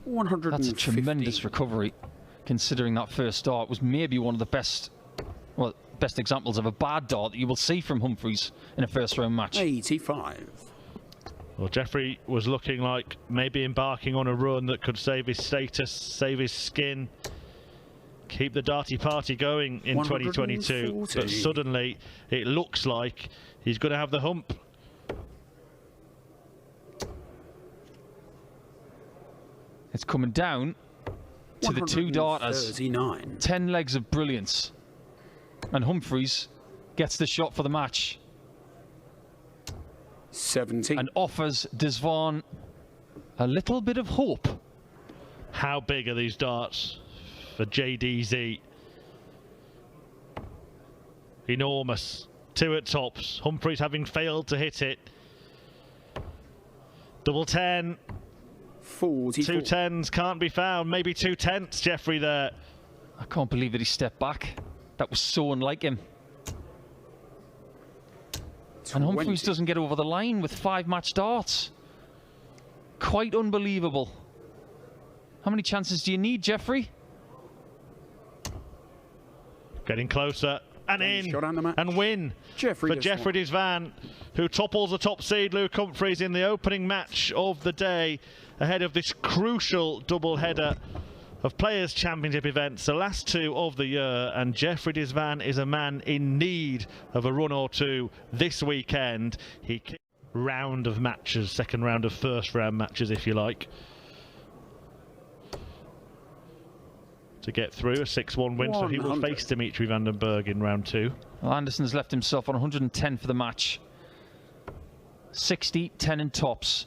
That's a tremendous recovery, considering that first dart was maybe one of the best examples of a bad dart that you will see from Humphreys in a first-round match. 85. Well, Jeffrey was looking like maybe embarking on a run that could save his status, save his skin, keep the darty party going in 2022. But suddenly, it looks like he's going to have the hump. It's coming down to the two darters. 39. 10 legs of brilliance. And Humphreys gets the shot for the match. 70. And offers Desván a little bit of hope. How big are these darts for JDZ? Enormous. 2 at tops. Humphreys having failed to hit it. Double 10. 44. 2 10s can't be found. Maybe 2 10ths, Jeffrey, there. I can't believe that he stepped back. That was so unlike him. 20. And Humphreys doesn't get over the line with 5 match darts. Quite unbelievable. How many chances do you need, Jeffrey? Getting closer and in and win Jeffrey for Jeffrey Desván, who topples the top seed Luke Humphreys in the opening match of the day ahead of this crucial double-header of Players' Championship events, the last 2 of the year, and Jeffrey Desván is a man in need of a run or 2 this weekend. He kicked round of matches, second round of first round matches, if you like, to get through a 6-1 win, so he will face Dimitri Van den Bergh in round 2. Well, Anderson's left himself on 110 for the match. 60, 10 and tops.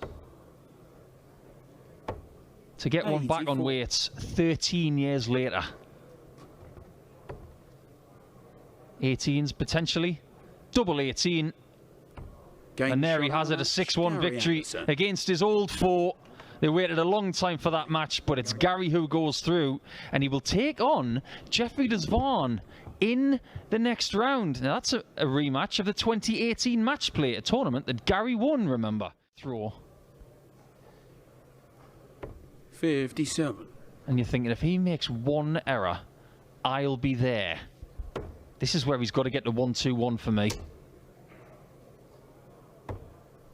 To get one back on weights 13 years later. 18s potentially. Double 18. And there he has it, a 6-1 victory against his old foe. They waited a long time for that match, but it's Gary who goes through, and he will take on Jeffrey Desván in the next round. Now that's a rematch of the 2018 match play, a tournament that Gary won, remember. Throw. 57. And you're thinking, if he makes one error, I'll be there. This is where he's got to get to 1-2-1 for me.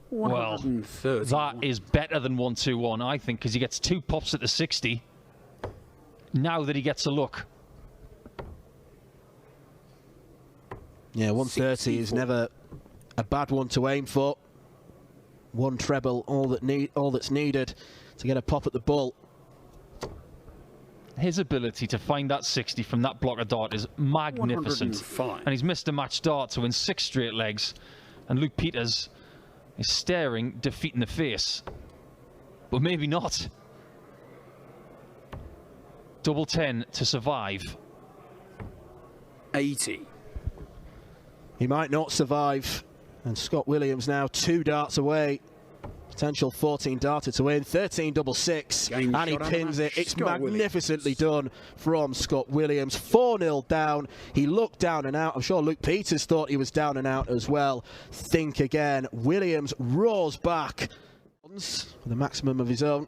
Well, that is better than 1-2-1, I think, because he gets 2 pops at the 60. Now that he gets a look. Yeah, 130 is never a bad one to aim for. 1 treble, all that's needed to get a pop at the ball. His ability to find that 60 from that block of dart is magnificent. And he's missed a match dart to win 6 straight legs. And Luke Peters is staring defeat in the face. But maybe not. Double 10 to survive. 80. He might not survive. And Scott Williams now 2 darts away. Potential 14 darter to win, 13 double 6, and he pins it. It's magnificently done from Scott Williams. 4-0 down. He looked down and out. I'm sure Luke Peters thought he was down and out as well. Think again. Williams roars back with the maximum of his own.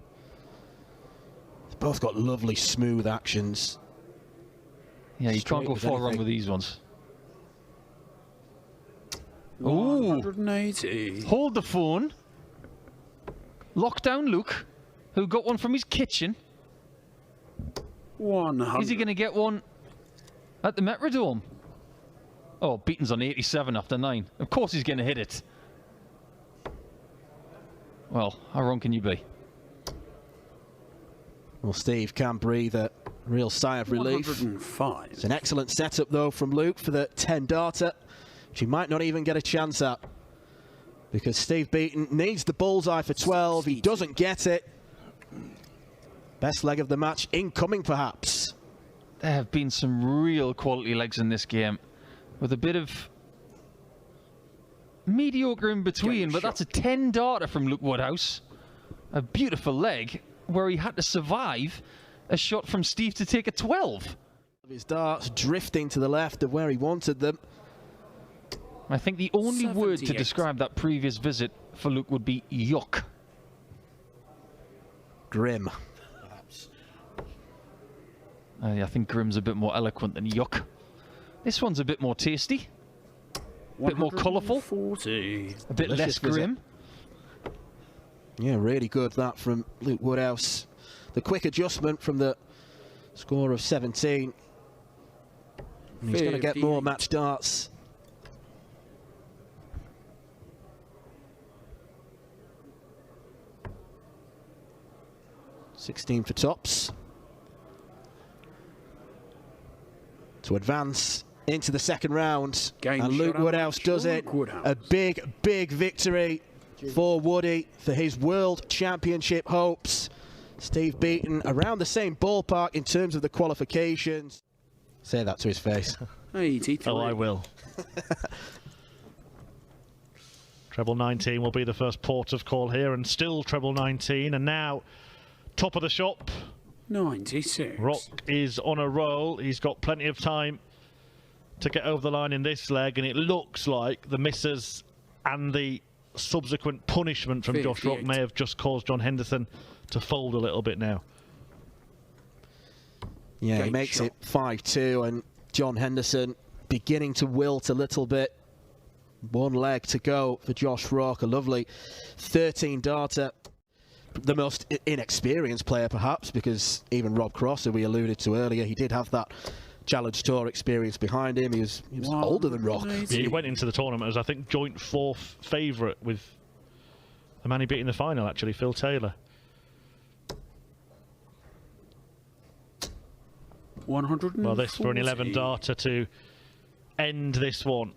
They've both got lovely smooth actions. Yeah, you can't go far wrong with these ones. Ooh. 180. Hold the phone. Lockdown Luke, who got one from his kitchen. 100. Is he going to get one at the Metrodome? Oh, Beaton's on 87 after 9. Of course he's going to hit it. Well, how wrong can you be? Well, Steve can breathe a real sigh of relief. 105. It's an excellent setup, though, from Luke for the 10 darter, which he might not even get a chance at. Because Steve Beaton needs the bullseye for 12. He doesn't get it. Best leg of the match incoming, perhaps. There have been some real quality legs in this game, with a bit of mediocre in between, but that's a 10 darter from Luke Woodhouse. A beautiful leg where he had to survive a shot from Steve to take a 12. His darts drifting to the left of where he wanted them. I think the only word to describe that previous visit for Luke would be yuck. Grim. I think Grim's a bit more eloquent than Yuck. This one's a bit more tasty. A bit more colourful. 40. A bit less grim. Yeah, really good that from Luke Woodhouse. The quick adjustment from the score of 17. And he's going to get more match darts. $16 for tops. To advance into the second round. And Luke Woodhouse does it. A big, big victory for Woody for his World Championship hopes. Steve Beaton around the same ballpark in terms of the qualifications. Say that to his face. 83. Oh, I will. Treble 19 will be the first port of call here, and still treble 19, and now top of the shop. 96. Rock is on a roll. He's got plenty of time to get over the line in this leg, and it looks like the misses and the subsequent punishment from Josh Rock may have just caused John Henderson to fold a little bit now. Yeah, he makes it 5-2, and John Henderson beginning to wilt a little bit. One leg to go for Josh Rock, a lovely 13-darter. The most inexperienced player, perhaps, because even Rob Cross, who we alluded to earlier, he did have that Challenge Tour experience behind him. He was older than Rock. Yeah, he went into the tournament as, I think, joint fourth favourite with the man he beat in the final, actually, Phil Taylor. 140. Well, this for an 11-darter to end this one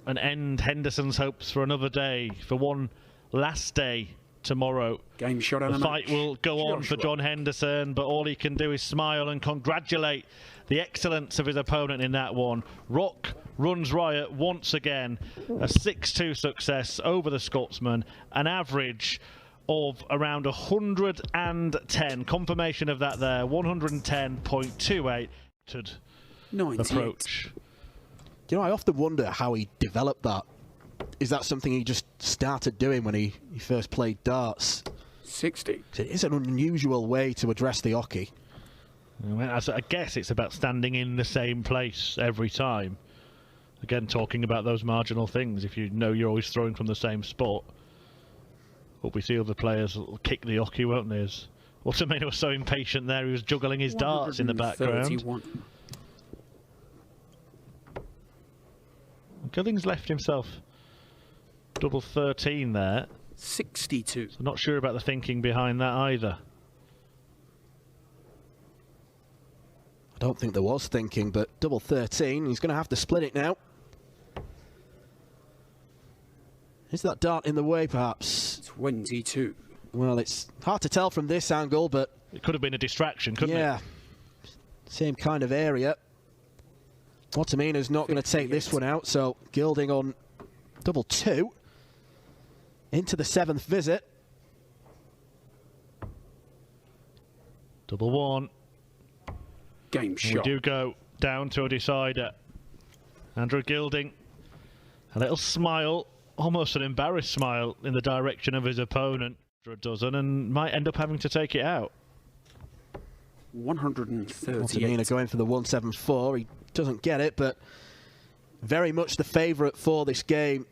and end Henderson's hopes for another day, for one last day tomorrow. Game shot on the fight will go on for John Henderson, but all he can do is smile and congratulate the excellence of his opponent in that one. Rock runs riot once again. A 6-2 success over the Scotsman, an average of around 110. Confirmation of that there, 110.28 approach. You know, I often wonder how he developed that. Is that something he just started doing when he first played darts? 60. It is an unusual way to address the hockey. I guess it's about standing in the same place every time. Again, talking about those marginal things. If you know you're always throwing from the same spot. But we see other players will kick the hockey, won't they? Watermain was so impatient there, he was juggling his darts in the background. Gilling's left himself double 13 there. 62. So not sure about the thinking behind that either. I don't think there was thinking, but double 13, he's going to have to split it now. Is that dart in the way, perhaps? 22. Well, it's hard to tell from this angle, but... It could have been a distraction, couldn't it? Yeah. Same kind of area. Watamina's not going to take this one out, so Gilding on double 2. Into the 7th visit. Double 1. Game shot. We do go down to a decider. Andrew Gilding, a little smile, almost an embarrassed smile in the direction of his opponent for a dozen, and might end up having to take it out. 138. Watamina going for the 174. He doesn't get it, but very much the favourite for this game.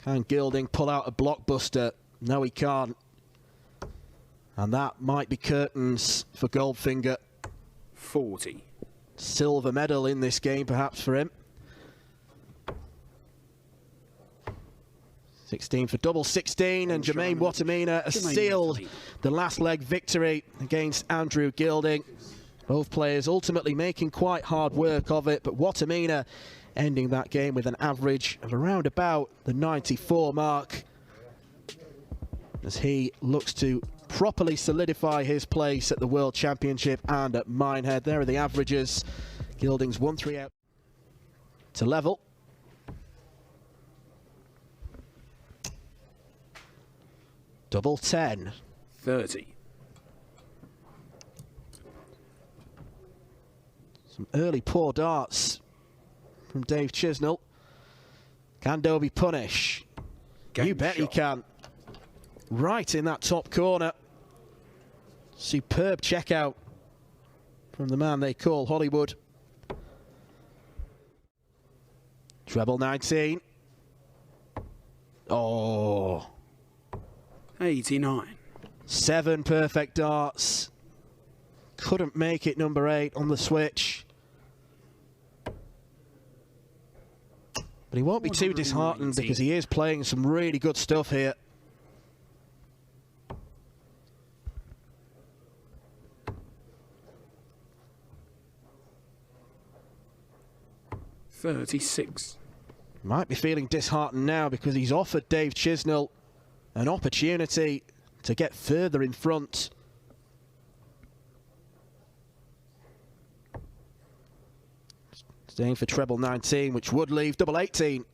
Can Gilding pull out a blockbuster? No, he can't. And that might be curtains for Goldfinger. 40. Silver medal in this game, perhaps, for him. 16 for double 16, and Jermaine Watamina has sealed the last leg victory against Andrew Gilding. Both players ultimately making quite hard work of it, but Watamina ending that game with an average of around about the 94 mark as he looks to properly solidify his place at the World Championship and at Minehead. There are the averages. Gilding's 1-3 out to level. Double 10. 30. Some early poor darts from Dave Chisnell. Can Dobie punish? You bet he can. Right in that top corner. Superb checkout from the man they call Hollywood. Treble 19. Oh. 89. 7 perfect darts. Couldn't make it number 8 on the switch. But he won't be too disheartened because he is playing some really good stuff here. $36. Might be feeling disheartened now because he's offered Dave Chisnell an opportunity to get further in front. Staying for treble 19, which would leave double 18.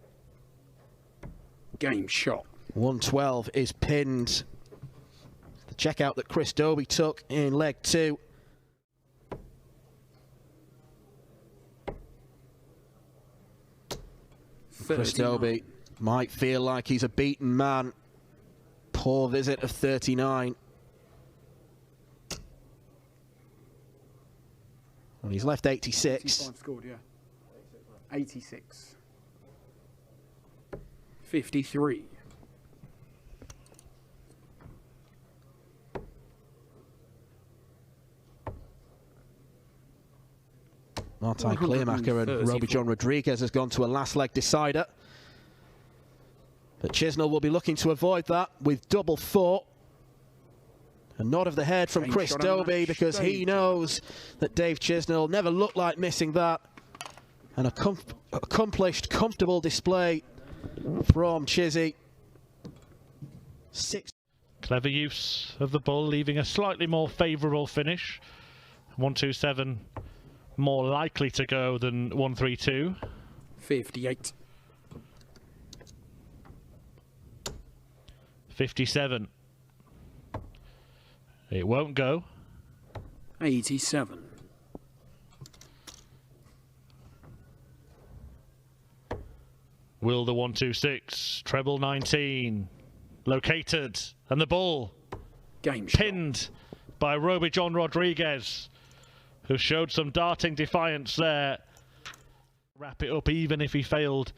Game shot. 112 is pinned. The checkout that Chris Dobey took in leg 2. Chris Dobey might feel like he's a beaten man. Poor visit of 39. Well, he's left 86. Scored, yeah. 86. 53. Martin Kleermaker and Roby John Rodriguez has gone to a last leg decider. But Chisnell will be looking to avoid that with double 4. A nod of the head from Chris Dobey because he knows that Dave Chisnell never looked like missing that. An accomplished, comfortable display from Chizzy. 6. Clever use of the bull, leaving a slightly more favourable finish. 127 more likely to go than 132. 58. 57. It won't go. 87. Will the 126 treble 19 located, and the ball Game pinned shot. by Roby John Rodriguez, who showed some darting defiance there. Wrap it up even if he failed.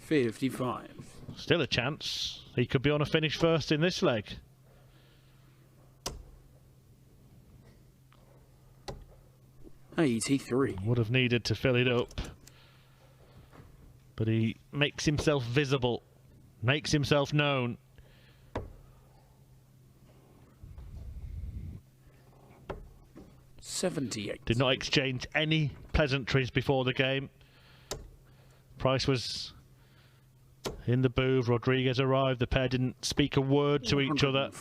$55. Still a chance. He could be on a finish first in this leg. $83. Would have needed to fill it up. But he makes himself visible, makes himself known. $78. Did not exchange any pleasantries before the game. Price was in the booth. Rodriguez arrived. The pair didn't speak a word to each other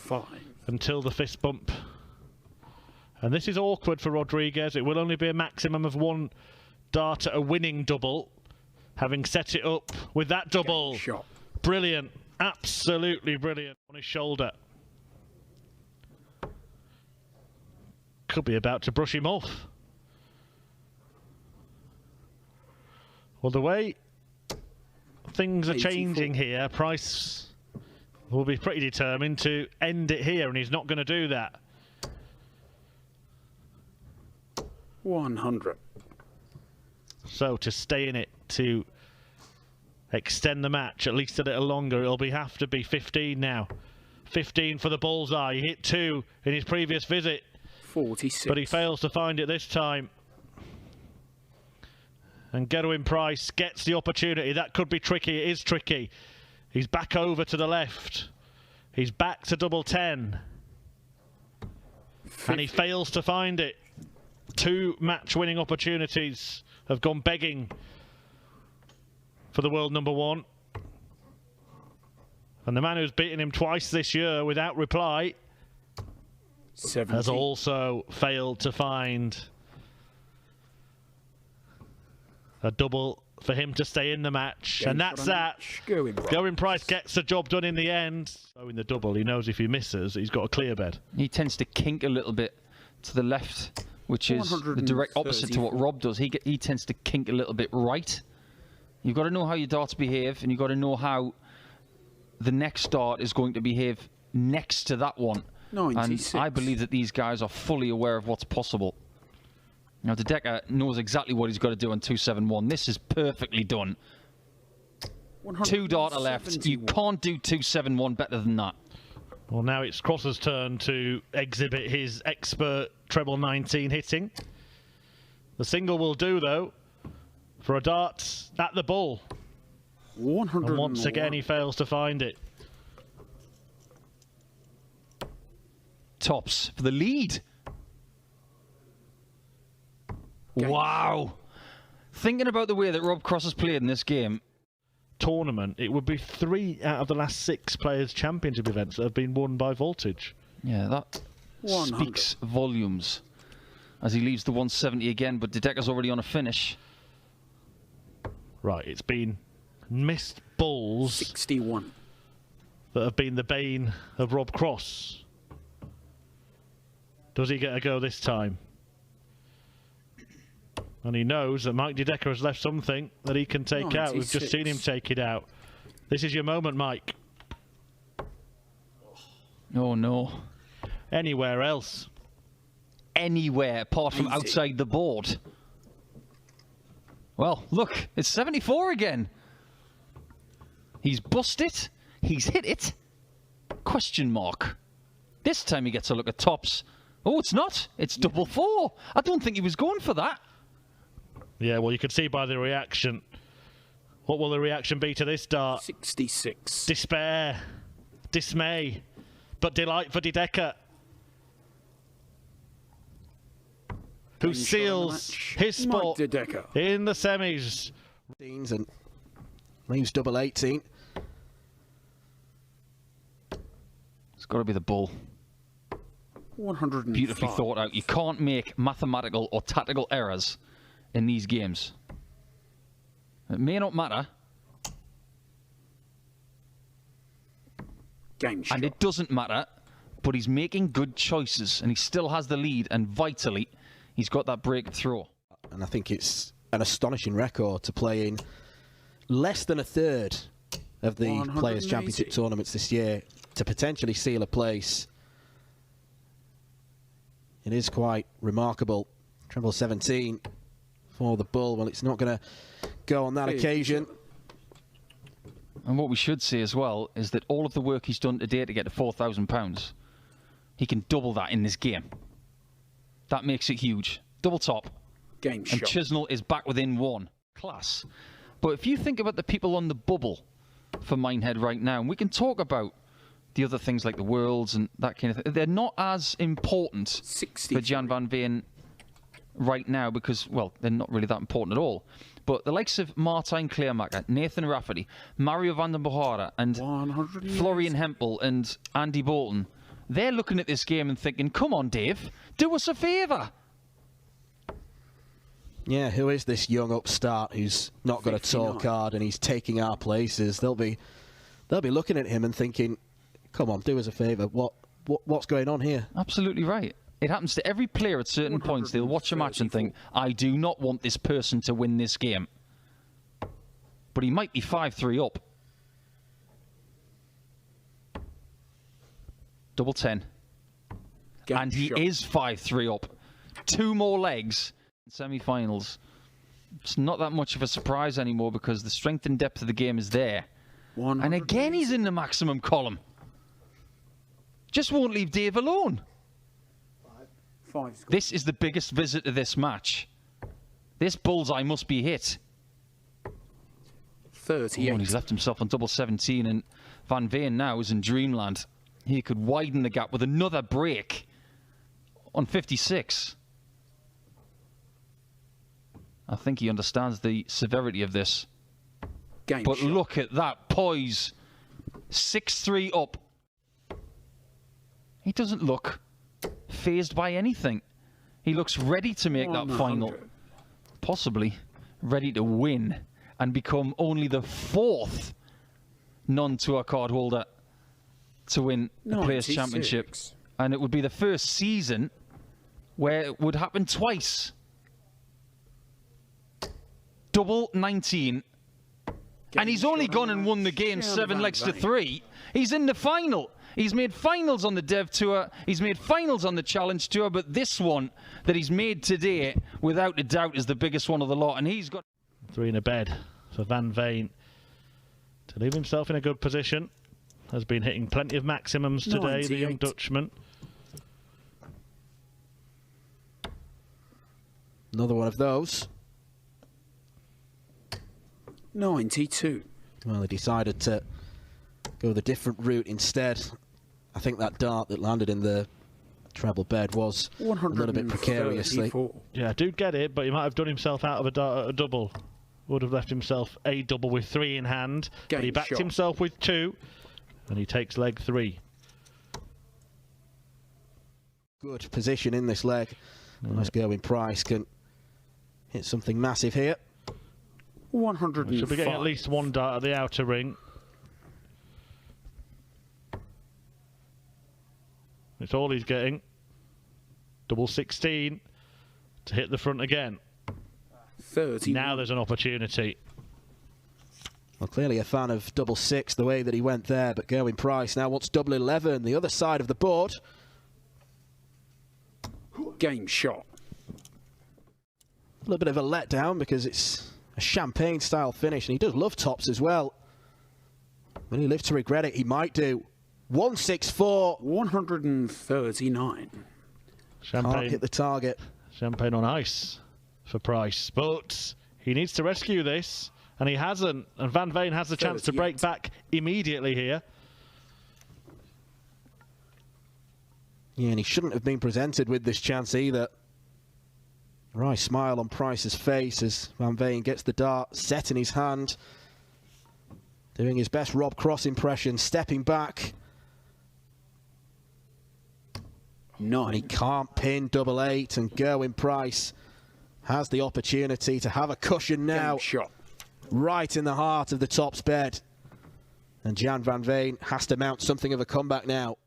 until the fist bump. And this is awkward for Rodriguez. It will only be a maximum of 1 dart at a winning double. Having set it up with that double. Brilliant. Absolutely brilliant. On his shoulder. Could be about to brush him off. Well, the way things are changing here, Price will be pretty determined to end it here, and he's not going to do that. 100. So to stay in it, to extend the match at least a little longer, it'll have to be 15 now. 15 for the bullseye. He hit 2 in his previous visit. 46. But he fails to find it this time. And Gerwyn Price gets the opportunity. That could be tricky. It is tricky. He's back over to the left. He's back to double 10. 50. And he fails to find it. 2 match-winning opportunities have gone begging for the world number 1. And the man who's beaten him twice this year without reply 70. Has also failed to find a double for him to stay in the match. And that's that. Gerwyn Price gets the job done in the end. So in the double, he knows if he misses, he's got a clear bed. He tends to kink a little bit to the left, which is the direct opposite to what Rob does. He tends to kink a little bit right. You've got to know how your darts behave, and you've got to know how the next dart is going to behave next to that one. 96. And I believe that these guys are fully aware of what's possible. Now, De Decker knows exactly what he's got to do on 271. This is perfectly done. 2 darter left. You can't do 271 better than that. Well, now it's Cross's turn to exhibit his expert treble 19 hitting. The single will do, though, for a dart at the bull. 101. And once again, he fails to find it. Tops for the lead. Wow. Thinking about the way that Rob Cross has played in this game. Tournament, it would be 3 out of the last 6 Players' Championship events that have been won by Voltage. Yeah, that 100. speaks volumes. As he leaves the 170 again, but De Decker's already on a finish. Right, it's been missed bulls 61. that have been the bane of Rob Cross. Does he get a go this time? And he knows that Mike De Decker has left something that he can take out. We've just seen him take it out. This is your moment, Mike. Oh, no. Anywhere else? Anywhere apart from outside the board. Well, look, it's 74 again. He's bust it. He's hit it. Question mark. This time he gets a look at tops. Oh, it's not. It's double 4. I don't think he was going for that. Yeah, well, you can see by the reaction. What will the reaction be to this dart? 66. Despair. Dismay. But delight for De Decker, who seals his spot in the semis. And leaves double 18. It's got to be the bull. 105. Beautifully thought out. You can't make mathematical or tactical errors in these games. It may not matter. Game shot. And it doesn't matter, but he's making good choices and he still has the lead, and vitally, he's got that break throw. And I think it's an astonishing record to play in less than a third of the Players' Championship tournaments this year to potentially seal a place. It is quite remarkable. Treble 17 for the bull. Well, it's not going to go on that occasion. And what we should say as well is that all of the work he's done today to get to £4,000, he can double that in this game. That makes it huge. Double top. Game and shot. Chisnell is back within 1. Class. But if you think about the people on the bubble for Minehead right now, and we can talk about the other things like the Worlds and that kind of thing, they're not as important for Jan van Veen right now because, well, they're not really that important at all. But the likes of Martijn Kleermaker, Nathan Rafferty, Mario van den Bohara, and Florian Hempel and Andy Bolton, they're looking at this game and thinking, come on, Dave, do us a favour. Yeah, who is this young upstart who's not got a tall card and he's taking our places? They'll be looking at him and thinking, come on, do us a favour. What's going on here? Absolutely right. It happens to every player at certain points. They'll watch a match and think, I do not want this person to win this game. But he might be 5-3 up. Double 10. And he is 5-3 up. 2 more legs in semi-finals. It's not that much of a surprise anymore because the strength and depth of the game is there. And again, he's in the maximum column. Just won't leave Dave alone. This is the biggest visit to this match. This bullseye must be hit. 38. And he's left himself on double 17, and Van Veen now is in dreamland. He could widen the gap with another break on 56. I think he understands the severity of this. But look at that poise. 6-3 up. He doesn't look fazed by anything. He looks ready to make that final. Possibly ready to win and become only the 4th non-tour card holder to win the Players' Championship. And it would be the first season where it would happen twice. Double 19 And he's only gone and won the game 7 legs to 3. He's in the final. He's made finals on the Dev Tour. He's made finals on the Challenge Tour. But this one that he's made today, without a doubt, is the biggest one of the lot. And he's got 3 in a bed for Van Veen to leave himself in a good position. Has been hitting plenty of maximums today, 98. the young Dutchman. Another one of those. 92. Well, they decided to go the different route instead. I think that dart that landed in the treble bed was a little bit precariously. Yeah, I do get it, but he might have done himself out of a dart at a double. Would have left himself a double with 3 in hand, but he backed himself with 2, and he takes leg 3. Good position in this leg. Nice Gerwyn Price can hit something massive here. 105. Should be getting at least 1 dart at the outer ring. It's all he's getting. Double 16 to hit the front again. 30. Now there's an opportunity. Well, clearly a fan of double 6 the way that he went there, but Gerwyn Price now wants double 11, the other side of the board. Game shot. A little bit of a letdown because it's a champagne style finish, and he does love tops as well. When he lives to regret it, he might do. 164. 139. Champagne. Can't hit the target. Champagne on ice for Price, but he needs to rescue this, and he hasn't. And Van Veen has the chance to break back immediately here. Yeah, and he shouldn't have been presented with this chance either. Right smile on Price's face as Van Veen gets the dart set in his hand. Doing his best Rob Cross impression, stepping back. 9. And he can't pin double 8, and Gerwyn Price has the opportunity to have a cushion now. Game shot. Right in the heart of the tops bed. And Jan Van Veen has to mount something of a comeback now.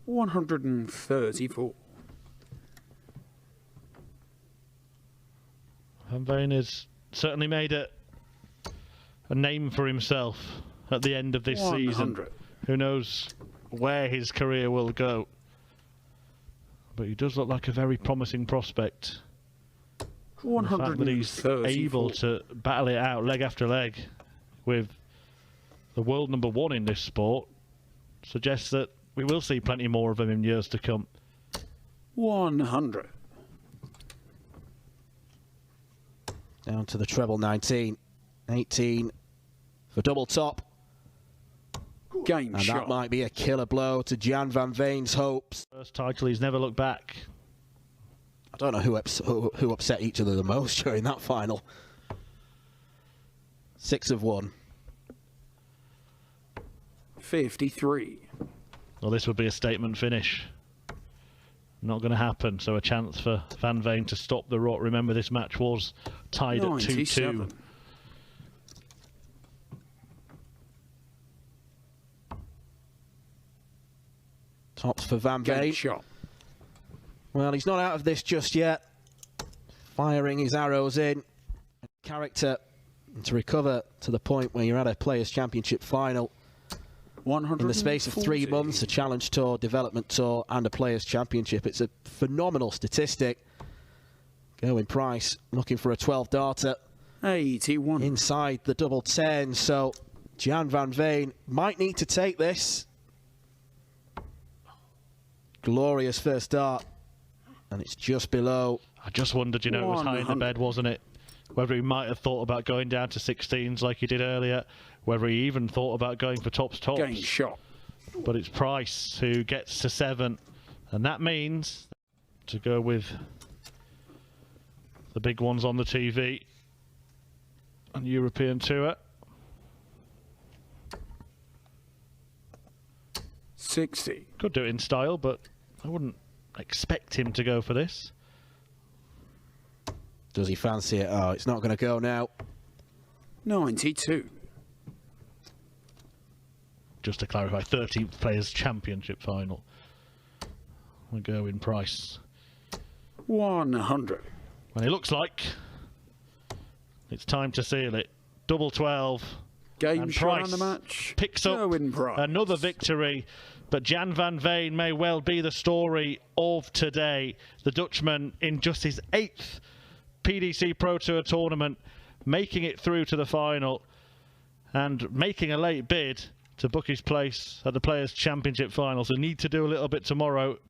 $134. Van Veen has certainly made a name for himself at the end of this 100. season. Who knows where his career will go. But he does look like a very promising prospect. The fact that he's able to battle it out leg after leg with the world #1 in this sport suggests that we will see plenty more of him in years to come. 100. Down to the treble 19. 18 for double top. Game and shot. that might be a killer blow to Jan Van Veen's hopes. First title, he's never looked back. I don't know who upset each other the most during that final. 6 of 1. 53. Well, this would be a statement finish. Not going to happen, so a chance for Van Veen to stop the rot. Remember, this match was tied at 2-2. Tops for Van Veen. Shot. Well, he's not out of this just yet. Firing his arrows in. Character to recover to the point where you're at a Players' Championship final. 140. In the space of 3 months, a Challenge Tour, Development Tour and a Players' Championship. It's a phenomenal statistic. Gerwyn Price looking for a 12-darter. 81. Inside the double 10, so Jan Van Veen might need to take this. Glorious first dart, and it's just below. I just wondered, you know, it was high in the bed, wasn't it? Whether he might have thought about going down to 16s like he did earlier, whether he even thought about going for tops. Game shot. But it's Price who gets to 7, and that means to go with the big ones on the TV on European Tour. 60. Could do it in style, but I wouldn't expect him to go for this. Does he fancy it? Oh, it's not going to go now. 92. Just to clarify, 13th Players' Championship final. We go in Price. 100. And it looks like it's time to seal it. Double 12. Game and shot Price on the match. picks up Price. another victory. But Jan van Veen may well be the story of today. The Dutchman in just his 8th PDC Pro Tour tournament, making it through to the final and making a late bid to book his place at the Players' Championship final. So need to do a little bit tomorrow.